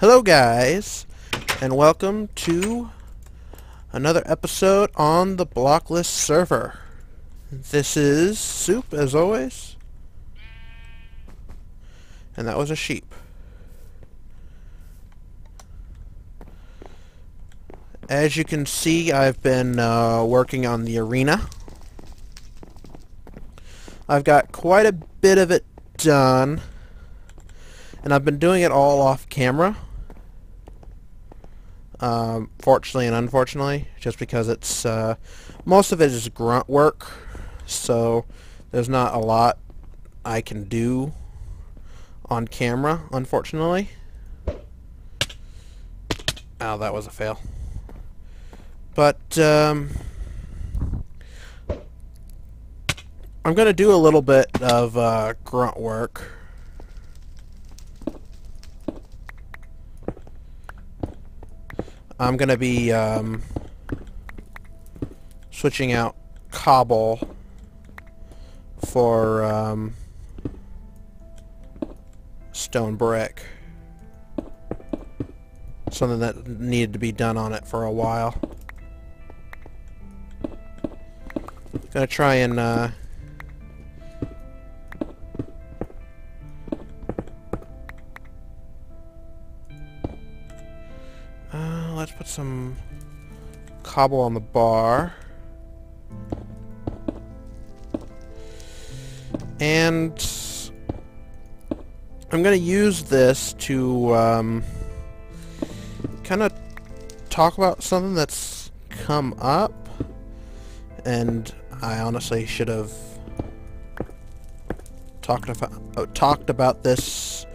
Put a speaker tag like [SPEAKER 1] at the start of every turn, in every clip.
[SPEAKER 1] Hello guys, and welcome to another episode on the BlockLIST server. This is Soup, as always, and that was a sheep. As you can see, I've been working on the arena. I've got quite a bit of it done, and I've been doing it all off camera. Fortunately and unfortunately, just because it's most of it is grunt work, so there's not a lot I can do on camera, unfortunately. Oh, that was a fail. But I'm going to do a little bit of grunt work. I'm going to be switching out cobble for stone brick. Something that needed to be done on it for a while. Gonna try and let's put some cobble on the bar. And I'm going to use this to kind of talk about something that's come up, and I honestly should have talked about this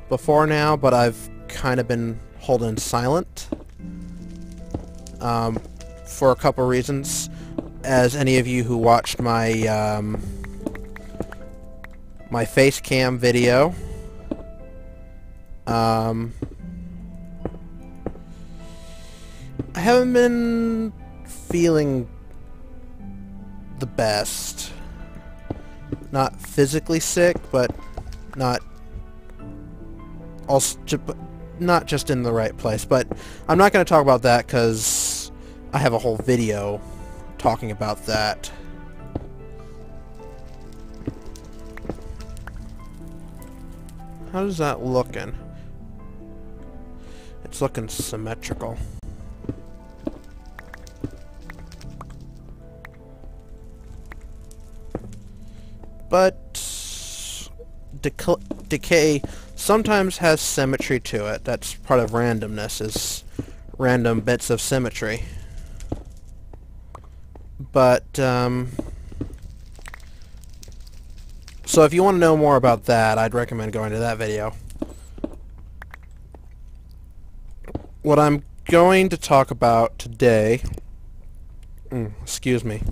[SPEAKER 1] before now, but I've kind of been holding silent for a couple reasons. As any of you who watched my my face cam video, I haven't been feeling the best. Not physically sick, but not just in the right place. But I'm not going to talk about that because I have a whole video talking about that. How's that looking? It's looking symmetrical. But decay sometimes has symmetry to it. That's part of randomness, is random bits of symmetry. But so if you want to know more about that, I'd recommend going to that video. What I'm going to talk about today, excuse me,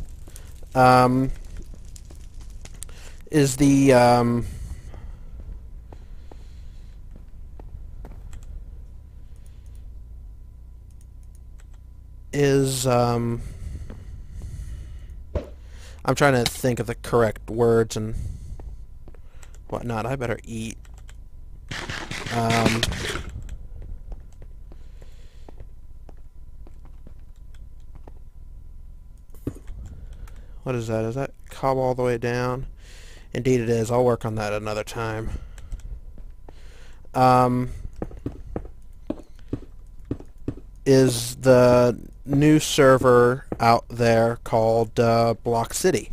[SPEAKER 1] is the I'm trying to think of the correct words and whatnot. I better eat. What is that? Is that cobble all the way down? Indeed it is. I'll work on that another time. Is the new server out there called BlockCITY.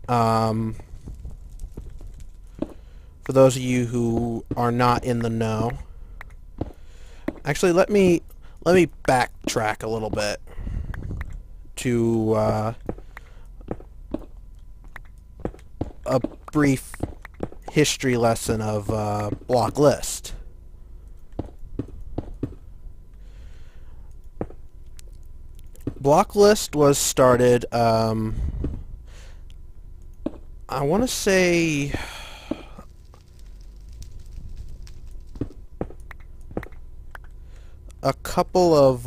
[SPEAKER 1] For those of you who are not in the know, actually let me backtrack a little bit to a brief history lesson of BlockLIST. BlockLIST was started, I want to say a couple of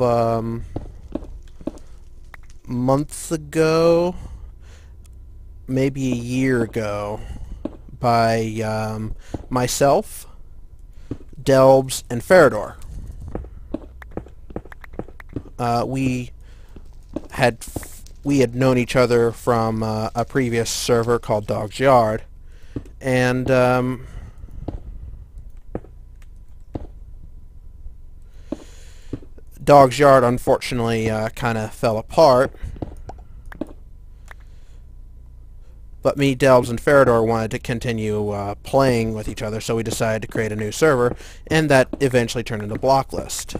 [SPEAKER 1] months ago, maybe a year ago, by myself, Delbs, and Farador. We had known each other from a previous server called Dog's Yard, and Dog's Yard unfortunately kind of fell apart. But me, Delbs, and Farador wanted to continue playing with each other, so we decided to create a new server, and that eventually turned into BlockLIST.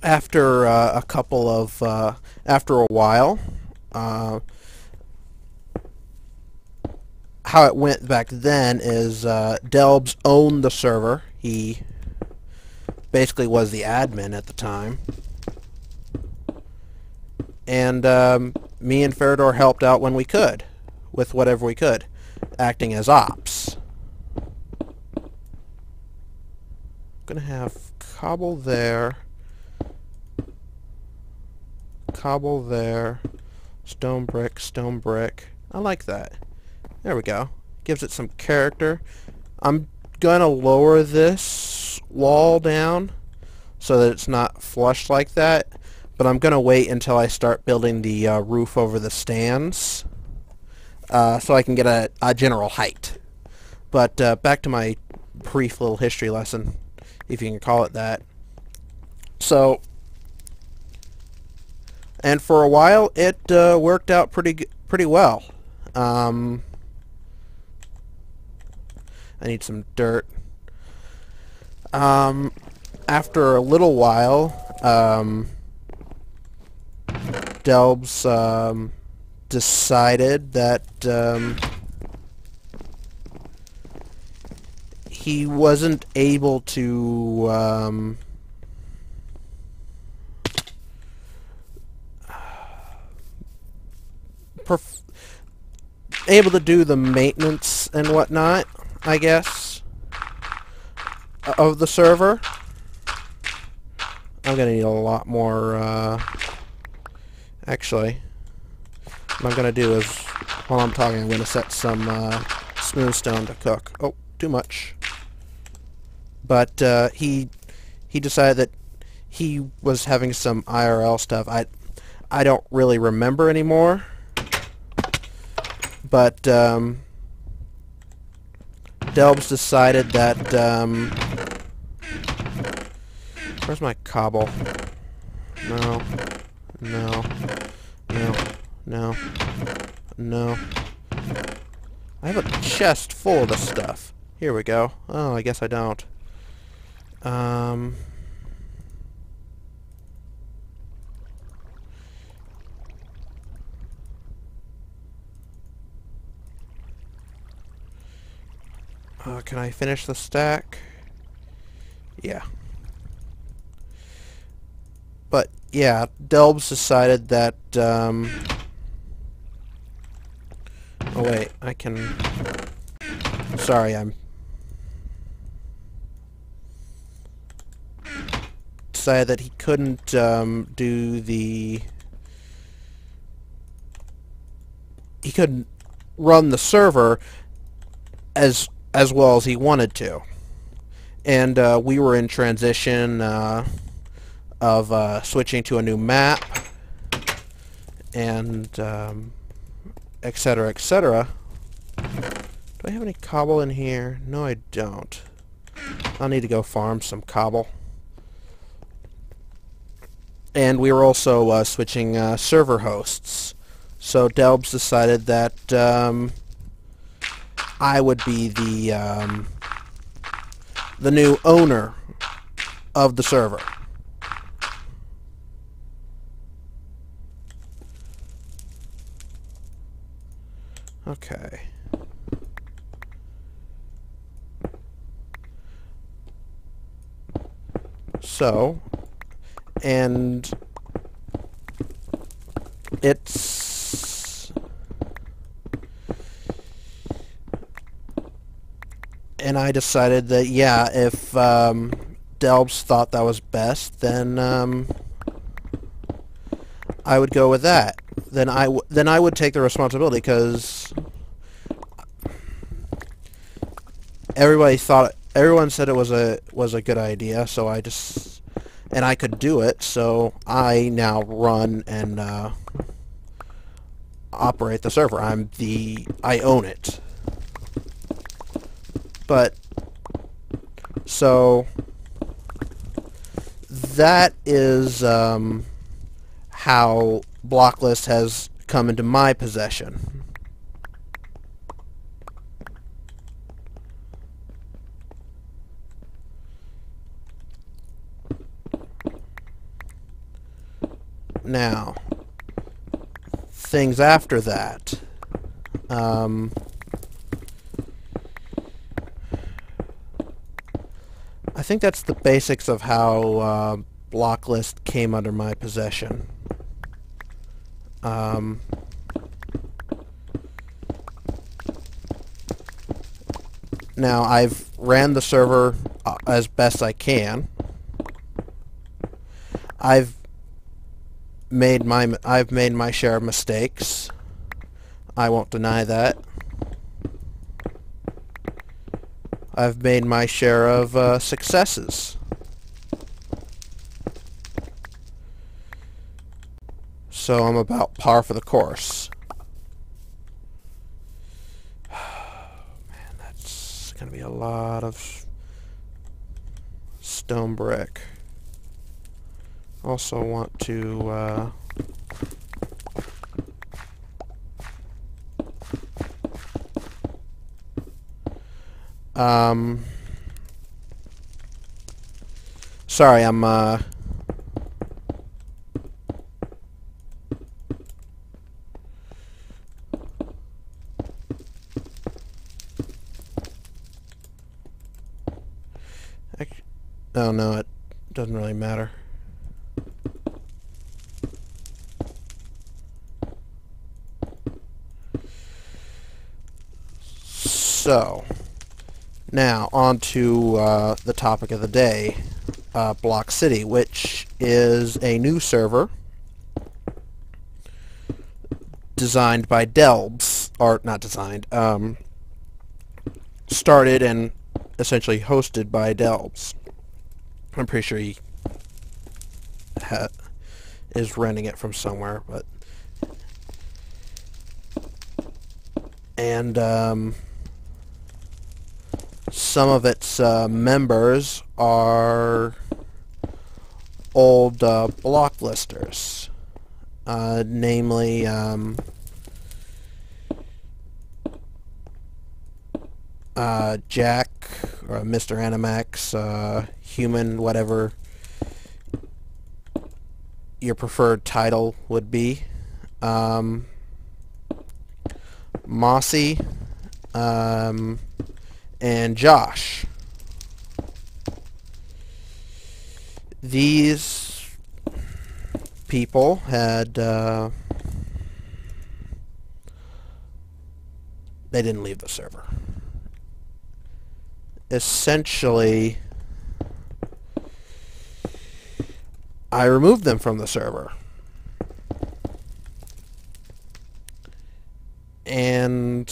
[SPEAKER 1] After after a while, how it went back then is Delbs owned the server. He basically was the admin at the time. And me and Farador helped out when we could, with whatever we could, acting as ops. I'm gonna have cobble there, stone brick. I like that. There we go. Gives it some character. I'm gonna lower this wall down so that it's not flush like that. But I'm going to wait until I start building the roof over the stands so I can get a general height. But back to my brief little history lesson, if you can call it that. So, and for a while it worked out pretty well. I need some dirt. After a little while, Delbs decided that he wasn't able to do the maintenance and whatnot, I guess, of the server. I'm gonna need a lot more actually, what I'm going to do is, while I'm talking, I'm going to set some smooth stone to cook. Oh, too much. But he decided that he was having some IRL stuff. I don't really remember anymore. But Delbs decided that where's my cobble? No. I have a chest full of this stuff. Here we go. Oh, I guess I don't. Can I finish the stack? Yeah. But yeah, Delbs decided that oh wait, I can... Sorry, I'm... Decided that he couldn't do the... He couldn't run the server as well as he wanted to. And we were in transition of switching to a new map and etc., etc. Do I have any cobble in here? No, I don't. I'll need to go farm some cobble. And we were also switching server hosts. So Delbs decided that I would be the new owner of the server. Okay. So, and it's... And I decided that, yeah, if Delbs thought that was best, then I would go with that. Then I would take the responsibility, because everyone said it was a good idea, so and I could do it, so I now run and operate the server. I own it. But so that is how BlockLIST has come into my possession. Now, things after that. I think that's the basics of how BlockLIST came under my possession. Now, I've ran the server as best I can. I've made my share of mistakes. I won't deny that. I've made my share of successes. So I'm about par for the course. Man, that's gonna be a lot of stone brick. Also want to sorry, I'm oh no, it doesn't really matter. So, now on to the topic of the day, BlockCITY, which is a new server designed by Delbs, or not designed, started and essentially hosted by Delbs. I'm pretty sure he is renting it from somewhere, but and some of its members are old BlockListers, namely Jack, or Mr. Animax, Human, whatever your preferred title would be, Mossy, and Josh. These people had they didn't leave the server. Essentially, I removed them from the server. And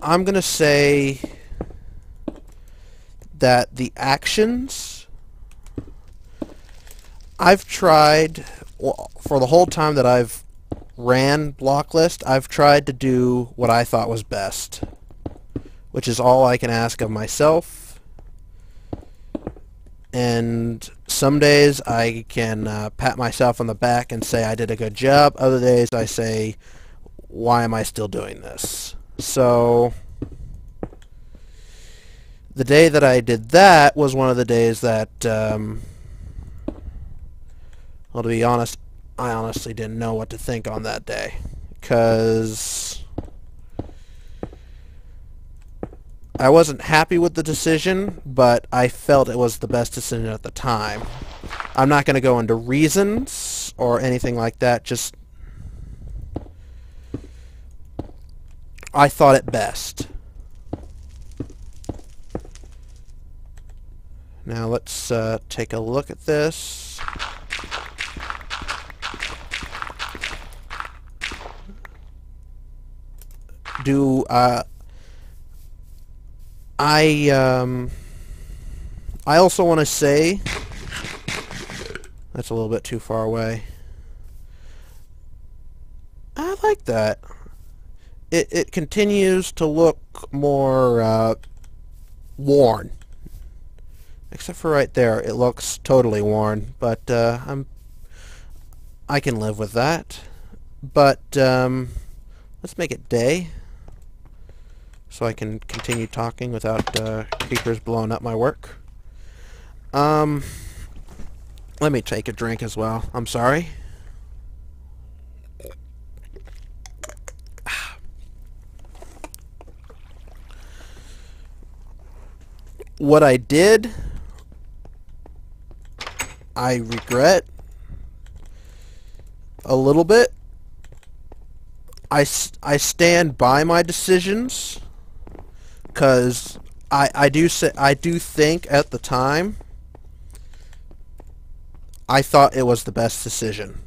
[SPEAKER 1] I'm going to say that the actions I've tried, well, for the whole time that I've ran BlockLIST, I've tried to do what I thought was best, which is all I can ask of myself. And some days I can pat myself on the back and say I did a good job. Other days I say, why am I still doing this? So the day that I did that was one of the days that, well, to be honest, I honestly didn't know what to think on that day, because I wasn't happy with the decision, but I felt it was the best decision at the time. I'm not going to go into reasons or anything like that, just I thought it best. Now let's take a look at this. do I also want to say that's a little bit too far away. I like that. It continues to look more worn. Except for right there, it looks totally worn, but I can live with that. But let's make it day, so I can continue talking without creepers blowing up my work. Let me take a drink as well. I'm sorry. What I did, I regret a little bit. I stand by my decisions, because I do think at the time I thought it was the best decision.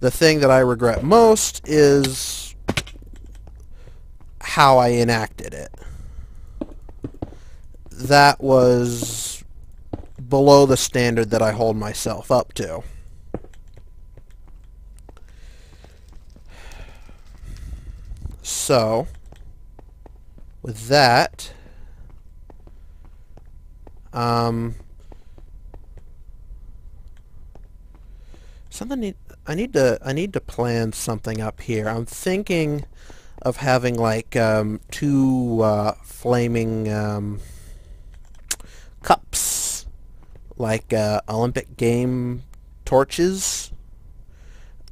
[SPEAKER 1] The thing that I regret most is how I enacted it. That was below the standard that I hold myself up to. So, with that, I need to plan something up here. I'm thinking of having like two flaming cups, like Olympic game torches.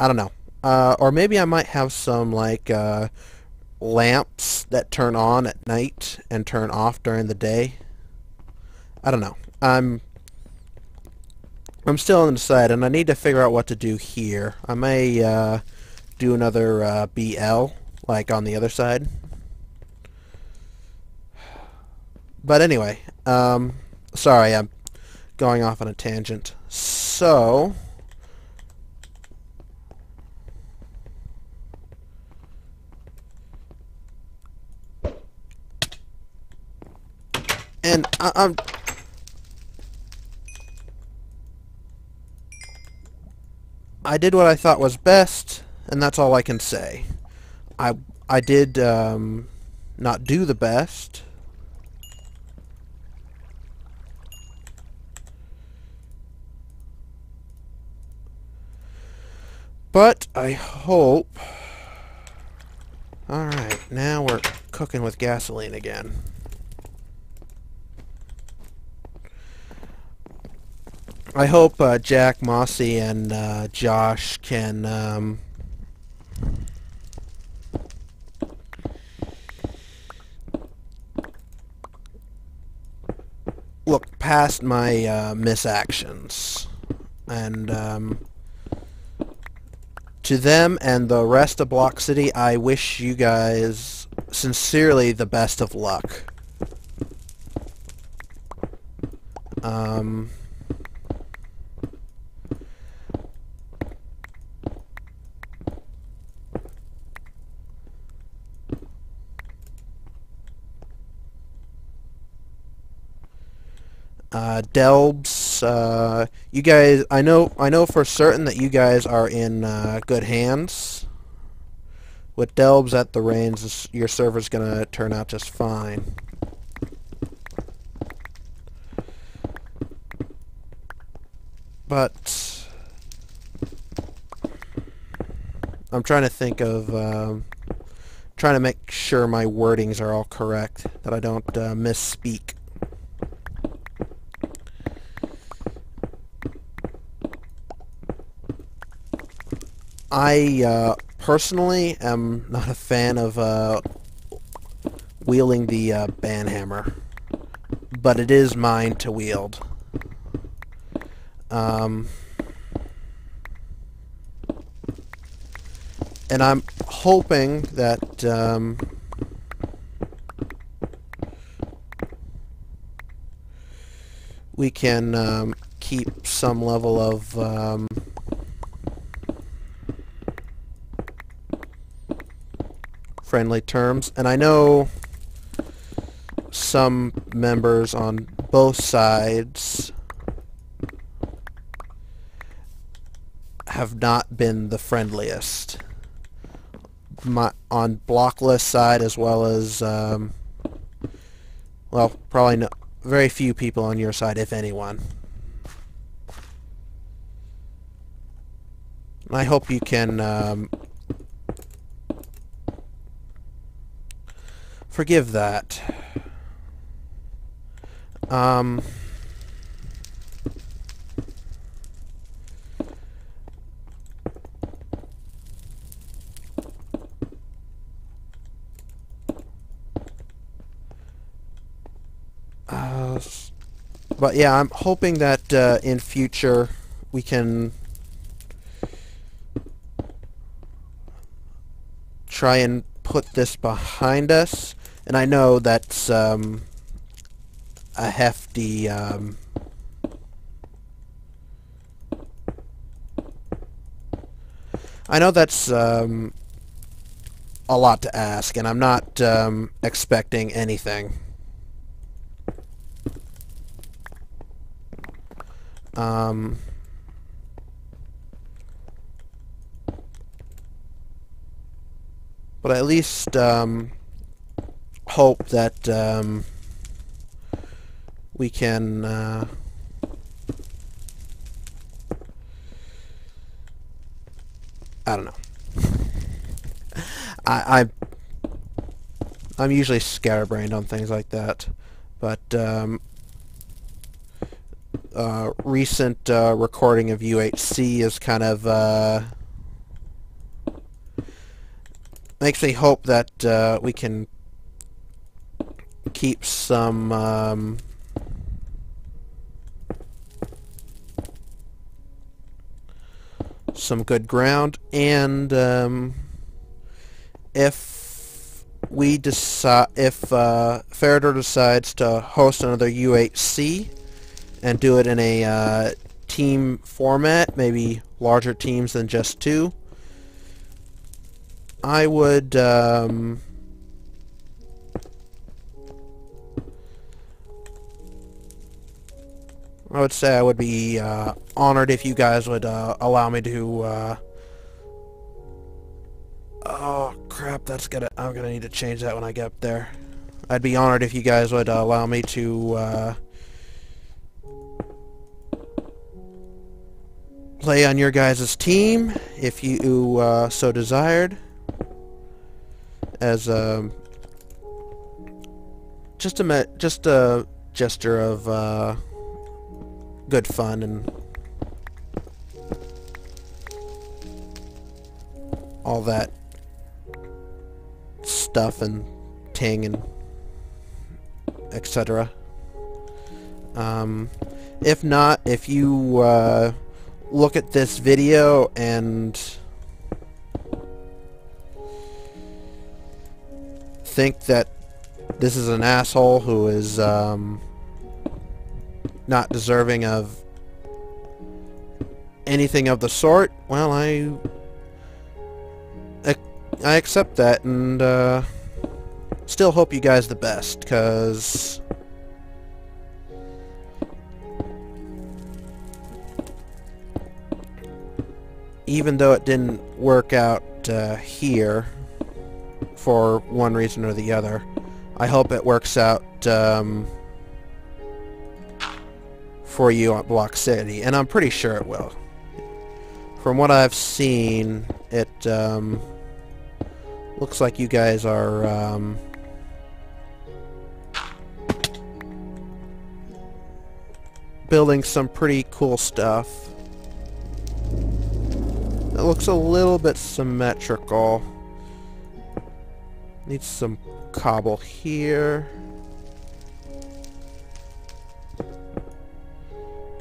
[SPEAKER 1] I don't know. Or maybe I might have some like lamps that turn on at night and turn off during the day. I don't know. I'm still undecided, and I need to figure out what to do here. I may do another BL, like on the other side. But anyway, sorry, I'm going off on a tangent. So, and I did what I thought was best, and that's all I can say. I did not do the best. But I hope... Alright, now we're cooking with gasoline again. I hope Jack, Mossy, and Josh can look past my misactions. And to them and the rest of BlockCITY, I wish you guys sincerely the best of luck. Delbs, you guys, I know for certain that you guys are in good hands. With Delbs at the reins, your server's gonna turn out just fine. But I'm trying to think of trying to make sure my wordings are all correct, that I don't misspeak. I personally am not a fan of wielding the banhammer, but it is mine to wield. And I'm hoping that we can keep some level of friendly terms. And I know some members on both sides have not been the friendliest. On BlockLIST side, as well as well, probably no, very few people on your side, if anyone. I hope you can forgive that. But yeah, I'm hoping that in future we can try and put this behind us. And I know that's a hefty I know that's a lot to ask, and I'm not expecting anything. But at least hope that we can I don't know. I'm usually scatterbrained on things like that, but recent recording of UHC is kind of makes me hope that we can keep some good ground, and if we decide, if Farador decides to host another UHC and do it in a team format, maybe larger teams than just 2, I would say I would be honored if you guys would allow me to oh crap, I'm gonna need to change that when I get up there. I'd be honored if you guys would allow me to play on your guys' team if you so desired, as just a gesture of good fun and all that stuff and ting and etc. If not, if you look at this video and think that this is an asshole who is not deserving of anything of the sort, well, I accept that, and still hope you guys the best, because even though it didn't work out here for one reason or the other, I hope it works out for you at BlockCITY, and I'm pretty sure it will. From what I've seen, it looks like you guys are building some pretty cool stuff. It looks a little bit symmetrical. Needs some cobble here.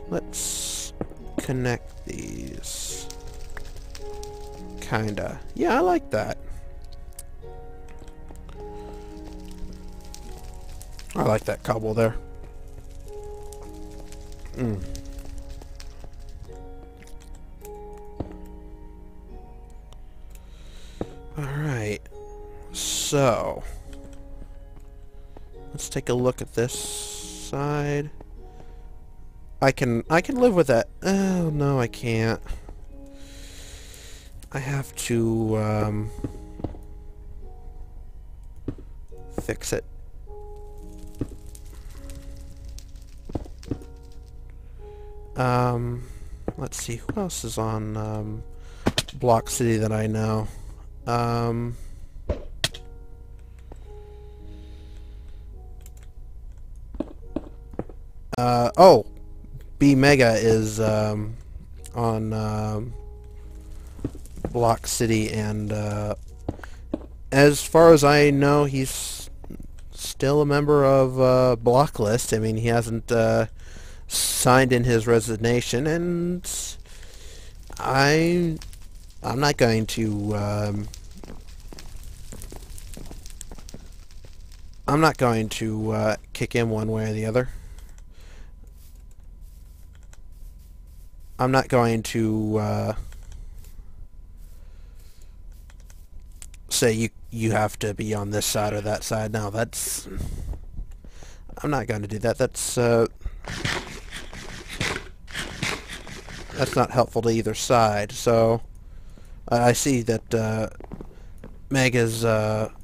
[SPEAKER 1] Let's connect these. Kinda. Yeah, I like that. I like that cobble there. Alright. So let's take a look at this side. I can live with that. Oh no, I can't. I have to fix it. Let's see, who else is on BlockCITY that I know? Oh, B Mega is on BlockCITY, and as far as I know, he's still a member of BlockLIST. I mean, he hasn't signed in his resignation, and I'm not going to kick him one way or the other. I'm not going to say you have to be on this side or that side. No, I'm not going to do that. That's not helpful to either side. So I see that Meg has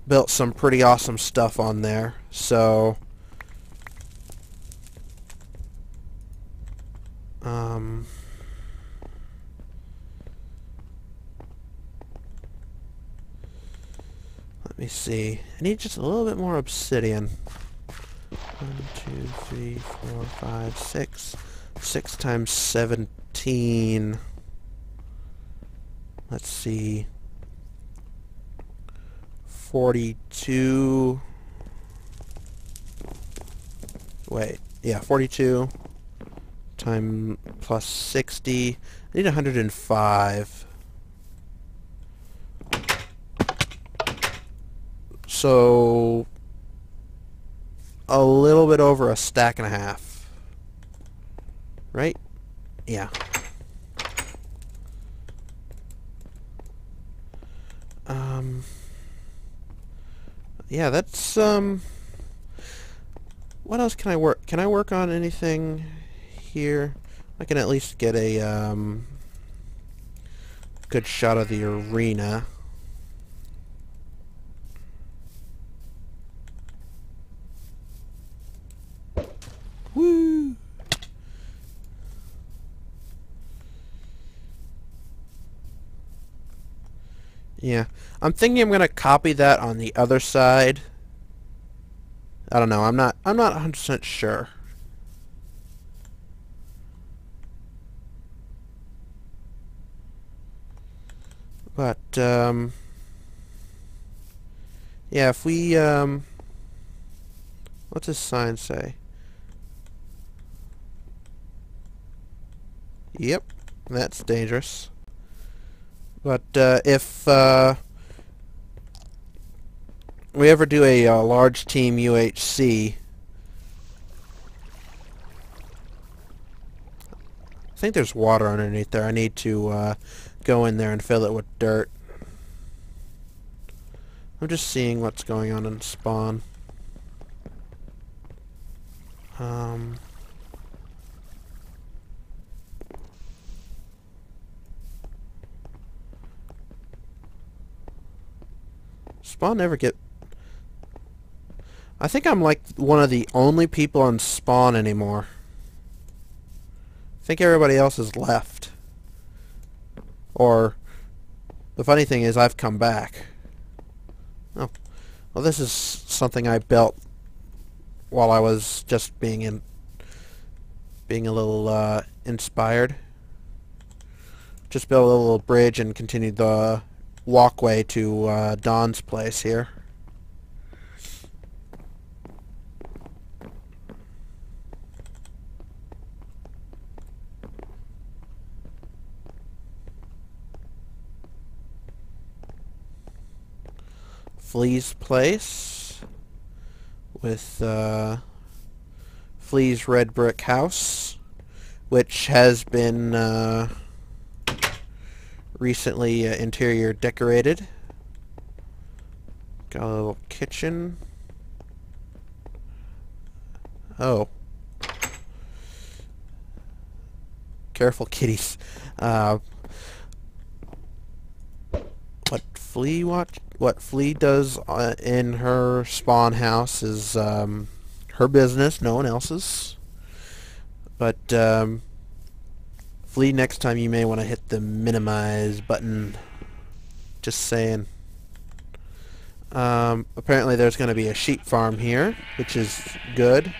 [SPEAKER 1] built some pretty awesome stuff on there. So let me see. I need just a little bit more obsidian. 1, 2, 3, 4, 5, 6. 6 times 17. Let's see. 42. Wait. Yeah, 42 time plus 60. I need 105. So a little bit over a stack and a half. Right? Yeah. Yeah, that's what else can I work? Can I work on anything here? I can at least get a good shot of the arena. Woo! Yeah, I'm thinking I'm gonna copy that on the other side. I don't know. I'm not 100% sure. But yeah, if we what's this sign say? Yep, that's dangerous. But if we ever do a large team UHC, I think there's water underneath there. I need to go in there and fill it with dirt. I'm just seeing what's going on in spawn. Spawn never get... I think I'm like one of the only people on spawn anymore. I think everybody else has left. Or the funny thing is I've come back. Oh. Well, this is something I built while I was just being a little inspired. Just built a little bridge and continued the walkway to Don's place here. Flea's place with Flea's red brick house, which has been recently interior decorated. Got a little kitchen. Oh. Careful, kitties. What Flea does in her spawn house is her business, no one else's. But Flea, next time you may want to hit the minimize button. Just saying. Apparently there's going to be a sheep farm here, which is good.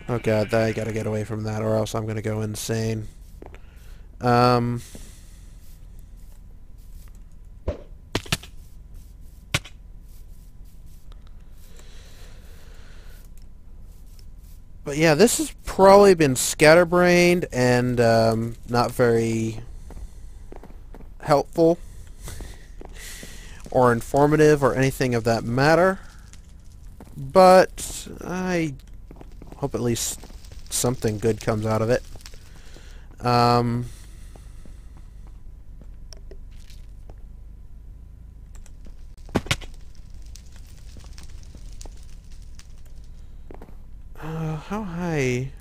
[SPEAKER 1] Oh god, I gotta get away from that or else I'm going to go insane. But yeah, this has probably been scatterbrained and not very helpful or informative or anything of that matter. But I hope at least something good comes out of it. How high?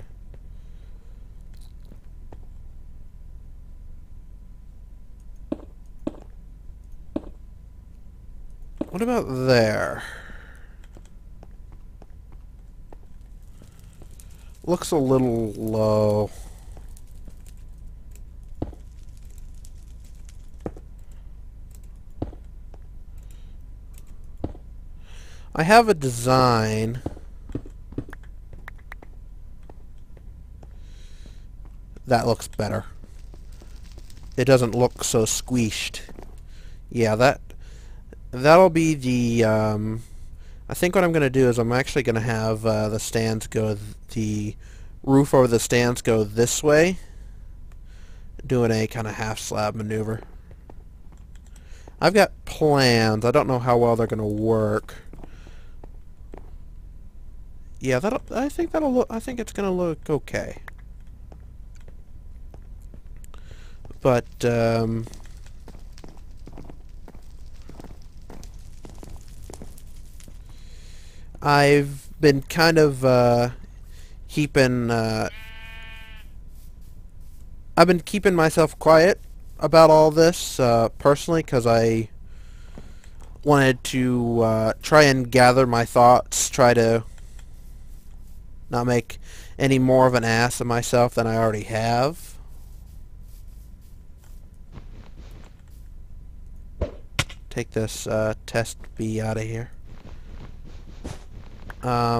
[SPEAKER 1] What about there? Looks a little low. I have a design. That looks better. It doesn't look so squeezed. Yeah, that'll be the I think what I'm going to do is I'm actually going to have the stands go, the roof over the stands go this way, doing a kind of half slab maneuver. I've got plans. I don't know how well they're going to work. Yeah, I think it's going to look okay. But I've been kind of keeping I've been keeping myself quiet about all this personally, because I wanted to try and gather my thoughts, try to not make any more of an ass of myself than I already have. Take this test B out of here. I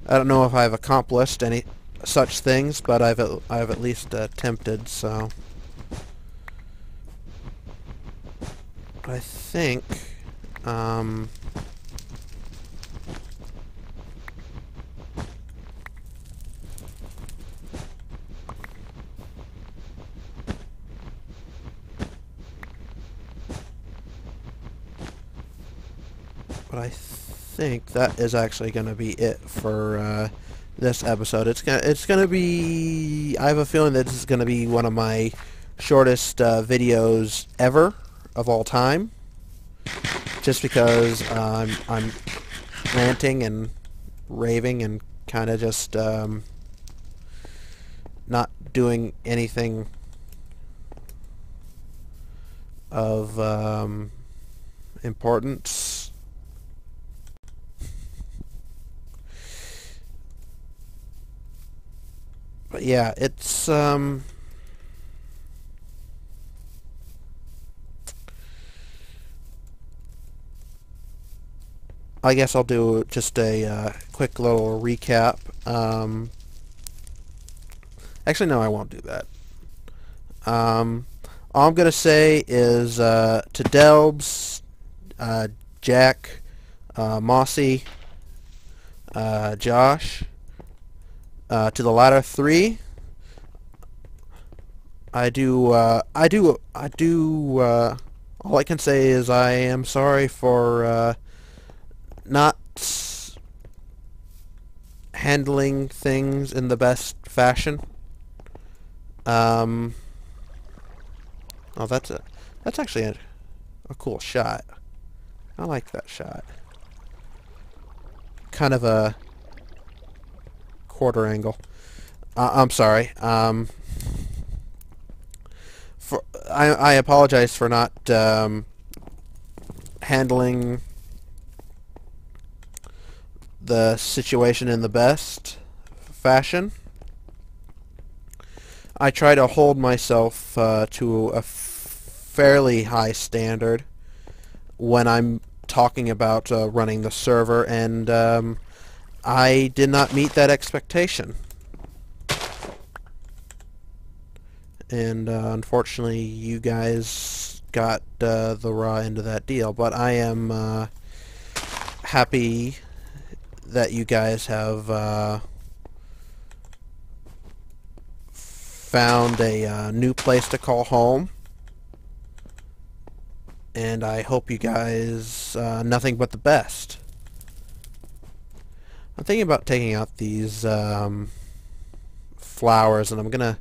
[SPEAKER 1] don't know if I've accomplished any such things, but I've at least attempted. So I think but I think that is actually going to be it for this episode. It's gonna be. I have a feeling that this is going to be one of my shortest videos ever of all time, just because I'm ranting and raving and kind of just not doing anything of importance. But yeah, it's I guess I'll do just a quick little recap. Actually, no, I won't do that. All I'm gonna say is to Delbs, Jack, Mossy, Josh. To the latter three, all I can say is I am sorry for not handling things in the best fashion. Oh, that's That's actually a cool shot. I like that shot. Kind of a quarter angle. I'm sorry. I apologize for not handling the situation in the best fashion. I try to hold myself to a fairly high standard when I'm talking about running the server, and I did not meet that expectation. And unfortunately, you guys got the raw end of that deal. But I am happy that you guys have found a new place to call home. And I hope you guys nothing but the best. I'm thinking about taking out these flowers, and I'm gonna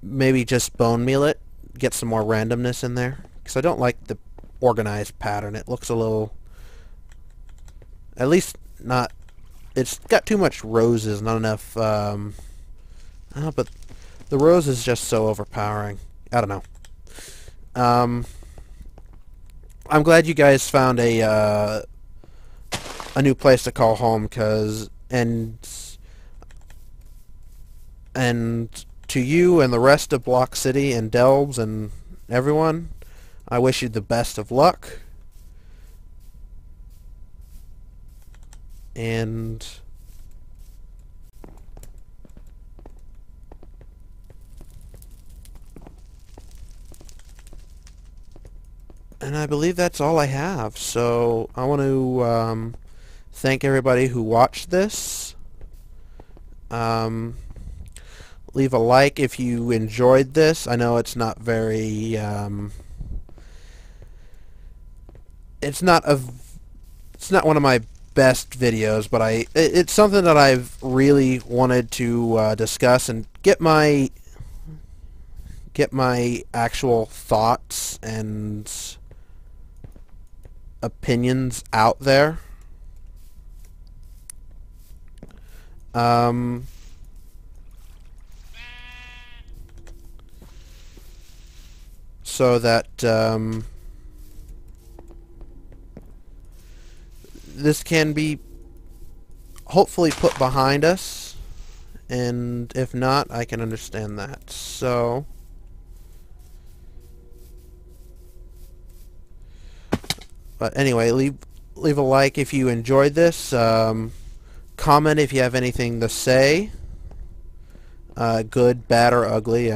[SPEAKER 1] maybe just bone meal it, get some more randomness in there, because I don't like the organized pattern. It looks a little, at least not, it's got too much roses, not enough, but the rose is just so overpowering. I don't know. I'm glad you guys found a new place to call home, and to you and the rest of Block City and Delbs and everyone, I wish you the best of luck. And I believe that's all I have. So I want to thank everybody who watched this. Leave a like if you enjoyed this. I know it's not very it's not one of my best videos, but it's something that I've really wanted to discuss and get my actual thoughts and opinions out there. So that this can be hopefully put behind us, and if not, I can understand that. So but anyway, leave a like if you enjoyed this. Comment if you have anything to say, good, bad, or ugly.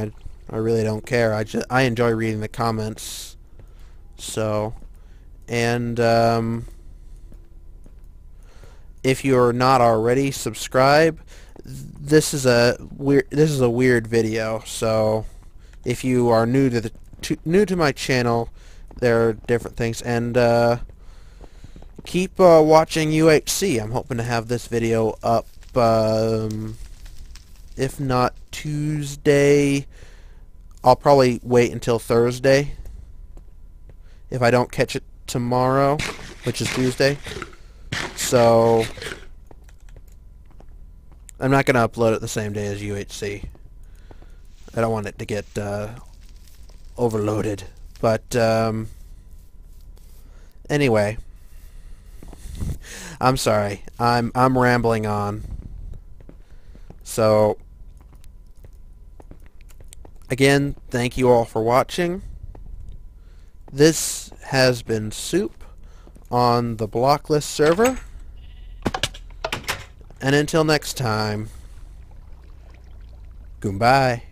[SPEAKER 1] I really don't care. I enjoy reading the comments. So, and if you're not already, subscribe. This is a weird video. So, if you are new to my channel, there are different things, and keep watching UHC. I'm hoping to have this video up, if not Tuesday. I'll probably wait until Thursday if I don't catch it tomorrow, which is Tuesday. So I'm not going to upload it the same day as UHC. I don't want it to get overloaded. But anyway, I'm sorry. I'm rambling on. So again, thank you all for watching. This has been Soup on the BlockLIST server. And until next time, goodbye.